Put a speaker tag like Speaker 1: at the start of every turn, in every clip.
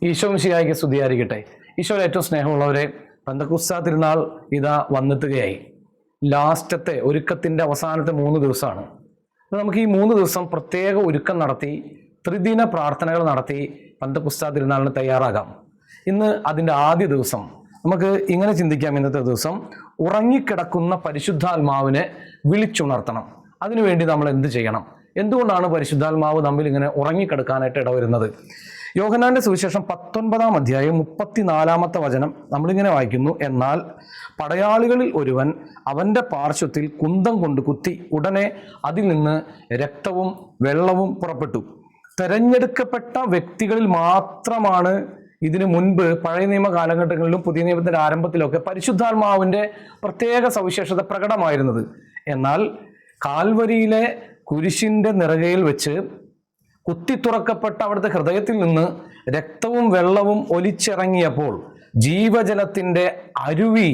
Speaker 1: ഈശോ മിശിഹായ്ക്ക് സ്തുതിയായിരിക്കട്ടെ. ഈശോയുടെ ഏറ്റവും സ്നേഹമുള്ളവരെ, പെന്തക്കോസ്താ തിരുനാൾ ഇതാ വന്നെത്തുകയായി. ലാസ്റ്റത്തെ ഒരുക്കത്തിൻ്റെ അവസാനത്തെ 3 ദിവസമാണ്. നമുക്ക് ഈ 3 ദിവസം പ്രത്യേക ഒരുക്കം നടത്തി ത്രിദിന പ്രാർത്ഥനകൾ നടത്തി പെന്തക്കോസ്താ തിരുനാളിന് തയ്യാറാകാം. ഇന്ന് അതിൻ്റെ ആദ്യ ദിവസം നമുക്ക് ഇങ്ങനെ ചിന്തിക്കാം. ഇന്നത്തെ ദിവസം ഉറങ്ങിക്കിടക്കുന്ന പരിശുദ്ധാത്മാവിനെ വിളിച്ചുണർത്തണം. അതിനുവേണ്ടി നമ്മൾ എന്ത് ചെയ്യണം? എന്തുകൊണ്ടാണ് പരിശുദ്ധാത്മാവ് നമ്മിൽ ഇങ്ങനെ ഉറങ്ങിക്കിടക്കാനായിട്ട് ഇടവരുന്നത്? യോഹന്നാന്റെ സുവിശേഷം 19-ാം അധ്യായം 34-ാമത്തെ വചനം നമ്മളിങ്ങനെ വായിക്കുന്നു. എന്നാൽ പടയാളികളിൽ ഒരുവൻ അവൻ്റെ പാർശ്വത്തിൽ കുന്തം കൊണ്ട് കുത്തി, ഉടനെ അതിൽ നിന്ന് രക്തവും വെള്ളവും പുറപ്പെട്ടു. തെരഞ്ഞെടുക്കപ്പെട്ട വ്യക്തികളിൽ മാത്രമാണ് ഇതിനു മുൻപ് പഴയ നിയമ കാലഘട്ടങ്ങളിലും പുതിയ നിയമത്തിന്റെ ആരംഭത്തിലൊക്കെ പരിശുദ്ധാത്മാവിന്റെ പ്രത്യേക സവിശേഷത പ്രകടമായിരുന്നത്. എന്നാൽ കാൽവരിയിലെ കുരിശിന്റെ നിറകയിൽ വെച്ച് കുത്തിത്തുറക്കപ്പെട്ട അവിടുത്തെ ഹൃദയത്തിൽ നിന്ന് രക്തവും വെള്ളവും ഒലിച്ചിറങ്ങിയപ്പോൾ ജീവജലത്തിന്റെ അരുവി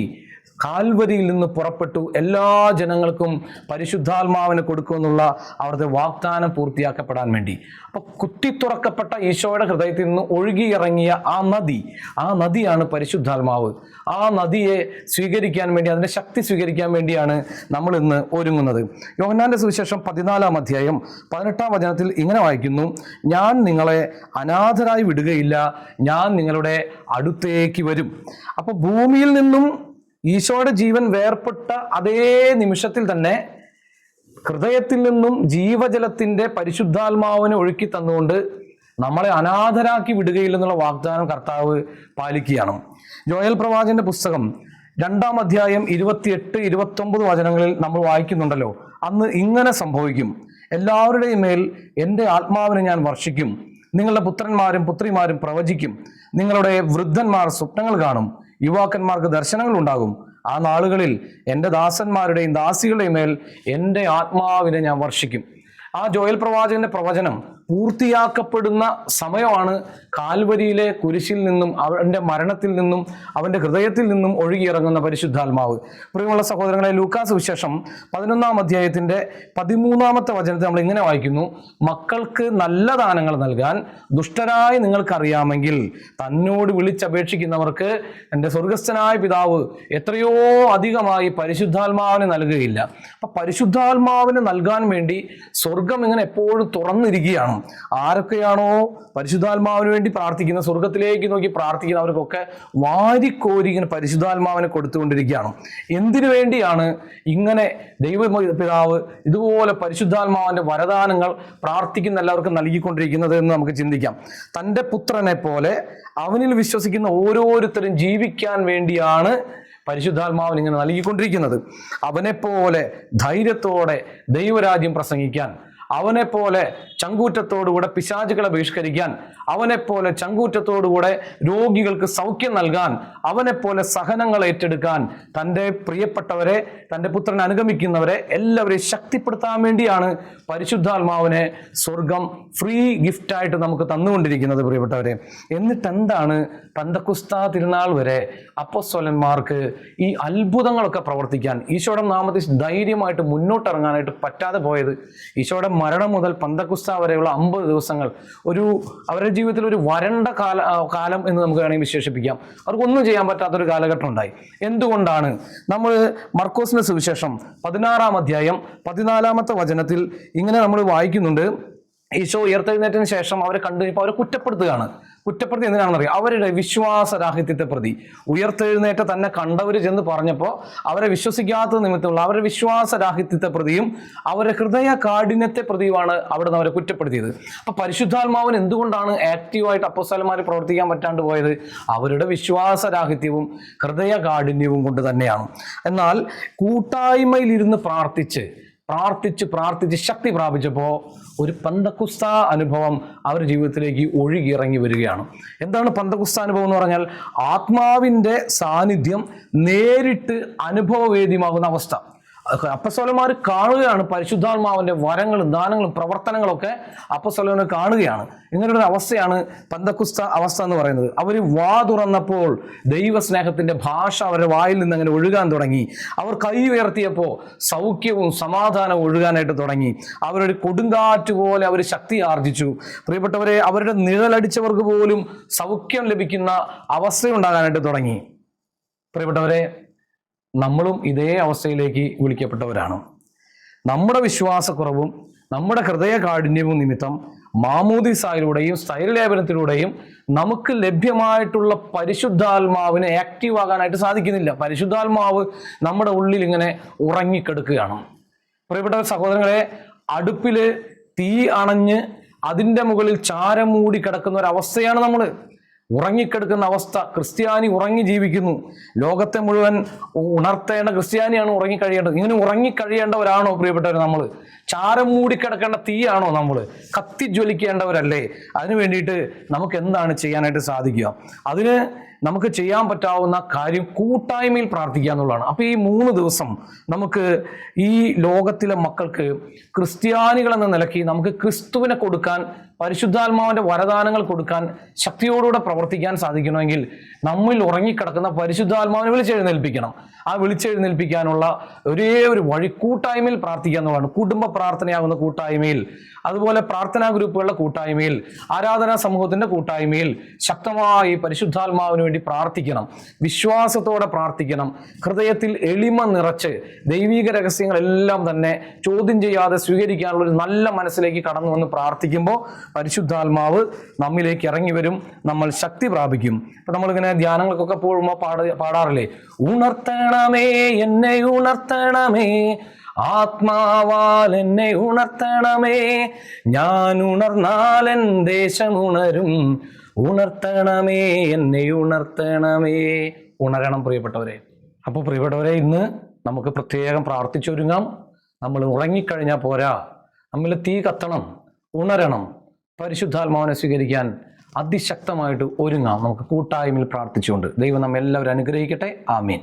Speaker 1: കാൽവരിയിൽ നിന്ന് പുറപ്പെട്ടു. എല്ലാ ജനങ്ങൾക്കും പരിശുദ്ധാത്മാവിനെ കൊടുക്കുമെന്നുള്ള അവിടുത്തെ വാഗ്ദാനം പൂർത്തിയാക്കപ്പെടാൻ വേണ്ടി. അപ്പൊ കുത്തിത്തുറക്കപ്പെട്ട ഈശോയുടെ ഹൃദയത്തിൽ നിന്ന് ഒഴുകിയിറങ്ങിയ ആ നദിയാണ് പരിശുദ്ധാത്മാവ്. ആ നദിയെ സ്വീകരിക്കാൻ വേണ്ടി, അതിന്റെ ശക്തി സ്വീകരിക്കാൻ വേണ്ടിയാണ് നമ്മൾ ഇന്ന് ഒരുങ്ങുന്നത്. യോഹന്നാന്റെ സുവിശേഷം 14-ാം അധ്യായം 18-ാം വചനത്തിൽ ഇങ്ങനെ വായിക്കുന്നു: ഞാൻ നിങ്ങളെ അനാഥരായി വിടുകയില്ല, ഞാൻ നിങ്ങളുടെ അടുത്തേക്ക് വരും. അപ്പൊ ഭൂമിയിൽ നിന്നും ഈശോയുടെ ജീവൻ വേർപെട്ട അതേ നിമിഷത്തിൽ തന്നെ ഹൃദയത്തിൽ നിന്നും ജീവജലത്തിന്റെ പരിശുദ്ധാത്മാവിനെ ഒഴുക്കി തന്നുകൊണ്ട് നമ്മളെ അനാഥരാക്കി വിടുകയില്ലെന്നുള്ള വാഗ്ദാനം കർത്താവ് പാലിക്കുകയാണ്. യോയേൽ പ്രവാചകന്റെ പുസ്തകം 2-ാം അധ്യായം 28-29 വചനങ്ങളിൽ നമ്മൾ വായിക്കുന്നുണ്ടല്ലോ. അന്ന് ഇങ്ങനെ സംഭവിക്കും: എല്ലാവരുടെയും മേൽ എൻ്റെ ആത്മാവിനെ ഞാൻ വർഷിക്കും. നിങ്ങളുടെ പുത്രന്മാരും പുത്രിമാരും പ്രവചിക്കും. നിങ്ങളുടെ വൃദ്ധന്മാർ സ്വപ്നങ്ങൾ കാണും. യുവാക്കന്മാർക്ക് ദർശനങ്ങൾ ഉണ്ടാകും. ആ നാളുകളിൽ എൻ്റെ ദാസന്മാരുടെയും ദാസികളുടെയും മേൽ എൻ്റെ ആത്മാവിനെ ഞാൻ വർഷിക്കും. ആ ജോയൽ പ്രവാചകന്റെ പ്രവചനം പൂർത്തിയാക്കപ്പെടുന്ന സമയമാണ് കാൽവരിയിലെ കുരിശിൽ നിന്നും അവൻ്റെ മരണത്തിൽ നിന്നും അവൻ്റെ ഹൃദയത്തിൽ നിന്നും ഒഴുകിയിറങ്ങുന്ന പരിശുദ്ധാത്മാവ്. പ്രിയമുള്ള സഹോദരങ്ങളെ, ലൂക്കാസ് സുവിശേഷം 11-ാം അധ്യായത്തിന്റെ 13-ാമത്തെ വചനത്തിൽ നമ്മൾ ഇങ്ങനെ വായിക്കുന്നു: മക്കൾക്ക് നല്ല ദാനങ്ങൾ നൽകാൻ ദുഷ്ടരായി നിങ്ങൾക്കറിയാമെങ്കിൽ തന്നോട് വിളിച്ചപേക്ഷിക്കുന്നവർക്ക് എൻ്റെ സ്വർഗസ്ഥനായ പിതാവ് എത്രയോ അധികമായി പരിശുദ്ധാത്മാവിനെ നൽകുകയില്ല. അപ്പൊ പരിശുദ്ധാത്മാവിനെ നൽകാൻ വേണ്ടി സ്വർഗം ഇങ്ങനെ എപ്പോഴും തുറന്നിരിക്കുകയാണ്. ആരൊക്കെയാണോ പരിശുദ്ധാത്മാവിന് വേണ്ടി പ്രാർത്ഥിക്കുന്ന, സ്വർഗത്തിലേക്ക് നോക്കി പ്രാർത്ഥിക്കുന്നവർക്കൊക്കെ വാരിക്കോരി ഇങ്ങനെ പരിശുദ്ധാത്മാവിനെ കൊടുത്തുകൊണ്ടിരിക്കുകയാണ്. എന്തിനു വേണ്ടിയാണ് ഇങ്ങനെ ദൈവപിതാവ് ഇതുപോലെ പരിശുദ്ധാത്മാവിന്റെ വരദാനങ്ങൾ പ്രാർത്ഥിക്കുന്ന എല്ലാവർക്കും നൽകിക്കൊണ്ടിരിക്കുന്നത് എന്ന് നമുക്ക് ചിന്തിക്കാം. തൻ്റെ പുത്രനെ പോലെ അവനിൽ വിശ്വസിക്കുന്ന ഓരോരുത്തരും ജീവിക്കാൻ വേണ്ടിയാണ് പരിശുദ്ധാത്മാവിന് ഇങ്ങനെ നൽകിക്കൊണ്ടിരിക്കുന്നത്. അവനെപ്പോലെ ധൈര്യത്തോടെ ദൈവരാജ്യം പ്രസംഗിക്കാൻ, അവനെപ്പോലെ ചങ്കൂറ്റത്തോടുകൂടെ പിശാചുകളെ ബഹിഷ്കരിക്കാൻ, അവനെപ്പോലെ ചങ്കൂറ്റത്തോടുകൂടെ രോഗികൾക്ക് സൗഖ്യം നൽകാൻ, അവനെപ്പോലെ സഹനങ്ങൾ ഏറ്റെടുക്കാൻ, തൻ്റെ പ്രിയപ്പെട്ടവരെ, തൻ്റെ പുത്രനെ അനുഗമിക്കുന്നവരെ എല്ലാവരെയും ശക്തിപ്പെടുത്താൻ വേണ്ടിയാണ് പരിശുദ്ധാത്മാവിനെ സ്വർഗം ഫ്രീ ഗിഫ്റ്റായിട്ട് നമുക്ക് തന്നുകൊണ്ടിരിക്കുന്നത്. പ്രിയപ്പെട്ടവരെ, എന്നിട്ട് എന്താണ് പെന്തക്കോസ്താ തിരുനാൾ വരെ അപ്പോസ്തലന്മാർക്ക് ഈ അത്ഭുതങ്ങളൊക്കെ പ്രവർത്തിക്കാൻ, ഈശോയുടെ നാമത്തിൽ ധൈര്യമായിട്ട് മുന്നോട്ടിറങ്ങാനായിട്ട് പറ്റാതെ പോയത്? ഈശോയുടെ മരണം മുതൽ പെന്തക്കോസ്താ വരെയുള്ള 50 ദിവസങ്ങൾ അവരുടെ ജീവിതത്തിൽ ഒരു വരണ്ട കാലം എന്ന് നമുക്ക് വേണമെങ്കിൽ വിശേഷിപ്പിക്കാം. അവർക്കൊന്നും ചെയ്യാൻ പറ്റാത്തൊരു കാലഘട്ടം ഉണ്ടായി. എന്തുകൊണ്ടാണ്? നമ്മൾ മർക്കോസിന്റെ സുവിശേഷം 16-ാം അധ്യായം 14-ാമത്തെ വചനത്തിൽ ഇങ്ങനെ നമ്മൾ വായിക്കുന്നുണ്ട്: ഈശോ ഉയർത്തെഴുന്നേറ്റതിന് ശേഷം അവരെ കണ്ടു കഴിഞ്ഞപ്പോൾ അവരെ കുറ്റപ്പെടുത്തി എന്തിനാണെന്നറിയാം? അവരുടെ വിശ്വാസരാഹിത്യത്തെ പ്രതി. ഉയർത്തെഴുന്നേറ്റ തന്നെ കണ്ടവർ ചെന്ന് പറഞ്ഞപ്പോൾ അവരെ വിശ്വസിക്കാത്ത നിമിത്തമുള്ള അവരുടെ വിശ്വാസരാഹിത്യത്തെ പ്രതിയും അവരുടെ ഹൃദയ കാഠിന്യത്തെ പ്രതിയുമാണ് അവിടുന്ന് അവരെ കുറ്റപ്പെടുത്തിയത്. അപ്പൊ പരിശുദ്ധാത്മാവിന് എന്തുകൊണ്ടാണ് ആക്റ്റീവായിട്ട് അപ്പോസ്തലന്മാർ പ്രവർത്തിക്കാൻ പറ്റാണ്ട് പോയത്? അവരുടെ വിശ്വാസരാഹിത്യവും ഹൃദയ കാഠിന്യവും കൊണ്ട് തന്നെയാണ്. എന്നാൽ കൂട്ടായ്മയിൽ ഇരുന്ന് പ്രാർത്ഥിച്ച് ശക്തി പ്രാപിച്ചപ്പോൾ ഒരു പെന്തക്കോസ്താ അനുഭവം അവരുടെ ജീവിതത്തിലേക്ക് ഒഴുകിയിറങ്ങി വരികയാണ്. എന്താണ് പെന്തക്കോസ്താ അനുഭവം എന്ന് പറഞ്ഞാൽ? ആത്മാവിൻ്റെ സാന്നിധ്യം നേരിട്ട് അനുഭവവേദ്യമാകുന്ന അവസ്ഥ. അപ്പസ്തോലന്മാർ കാണുകയാണ് പരിശുദ്ധാത്മാവിന്റെ വരങ്ങളും ദാനങ്ങളും പ്രവർത്തനങ്ങളൊക്കെ അപ്പസ്തോലന്മാർ കാണുകയാണ്. ഇങ്ങനൊരു അവസ്ഥയാണ് പെന്തക്കോസ്ത് അവസ്ഥ എന്ന് പറയുന്നത്. അവർ വാ തുറന്നപ്പോൾ ദൈവസ്നേഹത്തിന്റെ ഭാഷ അവരുടെ വായിൽ നിന്ന് അങ്ങനെ ഒഴുകാൻ തുടങ്ങി. അവർ കൈ ഉയർത്തിയപ്പോൾ സൗഖ്യവും സമാധാനവും ഒഴുകാനായിട്ട് തുടങ്ങി. അവരൊരു കൊടുങ്കാറ്റ് പോലെ അവർ ശക്തി ആർജിച്ചു. പ്രിയപ്പെട്ടവരെ, അവരുടെ നിഴലടിച്ചവർക്ക് പോലും സൗഖ്യം ലഭിക്കുന്ന അവസ്ഥയുണ്ടാകാനായിട്ട് തുടങ്ങി. പ്രിയപ്പെട്ടവരെ, നമ്മളും ഇതേ അവസ്ഥയിലേക്ക് വിളിക്കപ്പെട്ടവരാണ്. നമ്മുടെ വിശ്വാസക്കുറവും നമ്മുടെ ഹൃദയ കാഠിന്യവും നിമിത്തം മാമോദീസായിലൂടെയും സ്ഥൈര്യലേപനത്തിലൂടെയും നമുക്ക് ലഭ്യമായിട്ടുള്ള പരിശുദ്ധാത്മാവിനെ ആക്റ്റീവ് ആകാനായിട്ട് സാധിക്കുന്നില്ല. പരിശുദ്ധാത്മാവ് നമ്മുടെ ഉള്ളിൽ ഇങ്ങനെ ഉറങ്ങിക്കെടുക്കുകയാണ്. പ്രിയപ്പെട്ട സഹോദരങ്ങളെ, അടുപ്പിൽ തീ അണഞ്ഞ് അതിൻ്റെ മുകളിൽ ചാരം മൂടി കിടക്കുന്ന ഒരവസ്ഥയാണ് നമ്മൾ. ഉറങ്ങിക്കെടുക്കുന്ന അവസ്ഥ. ക്രിസ്ത്യാനി ഉറങ്ങി ജീവിക്കുന്നു. ലോകത്തെ മുഴുവൻ ഉണർത്തേണ്ട ക്രിസ്ത്യാനിയാണ് ഉറങ്ങിക്കഴിയേണ്ടത്. ഇങ്ങനെ ഉറങ്ങിക്കഴിയേണ്ടവരാണോ പ്രിയപ്പെട്ടവർ നമ്മൾ? ചാരം മൂടിക്കിടക്കേണ്ട തീയാണോ നമ്മൾ? കത്തിജ്വലിക്കേണ്ടവരല്ലേ? അതിനു വേണ്ടിയിട്ട് നമുക്ക് എന്താണ് ചെയ്യാനായിട്ട് സാധിക്കുക? അതിന് നമുക്ക് ചെയ്യാൻ പറ്റാവുന്ന കാര്യം കൂട്ടായ്മയിൽ പ്രാർത്ഥിക്കുക എന്നുള്ളതാണ്. അപ്പോൾ ഈ 3 ദിവസം നമുക്ക് ഈ ലോകത്തിലെ മക്കൾക്ക് ക്രിസ്ത്യാനികൾ എന്ന നിലയ്ക്ക് നമുക്ക് ക്രിസ്തുവിനെ കൊടുക്കാൻ, പരിശുദ്ധാത്മാവിന്റെ വരദാനങ്ങൾ കൊടുക്കാൻ, ശക്തിയോടുകൂടെ പ്രവർത്തിക്കാൻ സാധിക്കണമെങ്കിൽ നമ്മിൽ ഉറങ്ങിക്കിടക്കുന്ന പരിശുദ്ധാത്മാവിനെ വിളിച്ചെഴുന്നേൽപ്പിക്കണം. ആ വിളിച്ചെഴുന്നേൽപ്പിക്കാനുള്ള ഒരേ ഒരു വഴി കൂട്ടായ്മയിൽ പ്രാർത്ഥിക്കുക എന്നുള്ളതാണ്. കുടുംബ പ്രാർത്ഥനയാകുന്ന കൂട്ടായ്മയിൽ, അതുപോലെ പ്രാർത്ഥനാ ഗ്രൂപ്പുകളുടെ കൂട്ടായ്മയിൽ, ആരാധനാ സമൂഹത്തിന്റെ കൂട്ടായ്മയിൽ ശക്തമായി പരിശുദ്ധാത്മാവിന് വേണ്ടി പ്രാർത്ഥിക്കണം. വിശ്വാസത്തോടെ പ്രാർത്ഥിക്കണം. ഹൃദയത്തിൽ എളിമ നിറച്ച് ദൈവിക രഹസ്യങ്ങളെല്ലാം തന്നെ ചോദ്യം ചെയ്യാതെ സ്വീകരിക്കാനുള്ള ഒരു നല്ല മനസ്സിലേക്ക് കടന്നു വന്ന് പ്രാർത്ഥിക്കുമ്പോൾ പരിശുദ്ധാത്മാവ് നമ്മിലേക്ക് ഇറങ്ങി വരും. നമ്മൾ ശക്തി പ്രാപിക്കും. ഇപ്പൊ നമ്മളിങ്ങനെ ധ്യാനങ്ങൾക്കൊക്കെ പോകുമ്പോൾ പാടാറില്ലേ? ഉണർത്തണമേ എന്നെ ഉണർത്തണമേ, ആത്മാവാൽ എന്നെ ഉണർത്തണമേ, ഞാൻ ഉണർന്നാൽ എൻ ദേശം ഉണരും, ഉണർത്തണമേ എന്നെ ഉണർത്തണമേ. ഉണരണം പ്രിയപ്പെട്ടവരെ. അപ്പോൾ പ്രിയപ്പെട്ടവരെ, ഇന്ന് നമുക്ക് പ്രത്യേകം പ്രാർത്ഥിച്ചൊരുങ്ങാം. നമ്മൾ ഉറങ്ങിക്കഴിഞ്ഞാൽ പോരാ, നമ്മൾ തീ കത്തണം, ഉണരണം. പരിശുദ്ധാത്മാവിനെ സ്വീകരിക്കാൻ അതിശക്തമായിട്ട് ഒരുങ്ങാം. നമുക്ക് കൂട്ടായ്മയിൽ പ്രാർത്ഥിച്ചുകൊണ്ട് ദൈവം നമ്മെല്ലാവരും അനുഗ്രഹിക്കട്ടെ. ആമീൻ.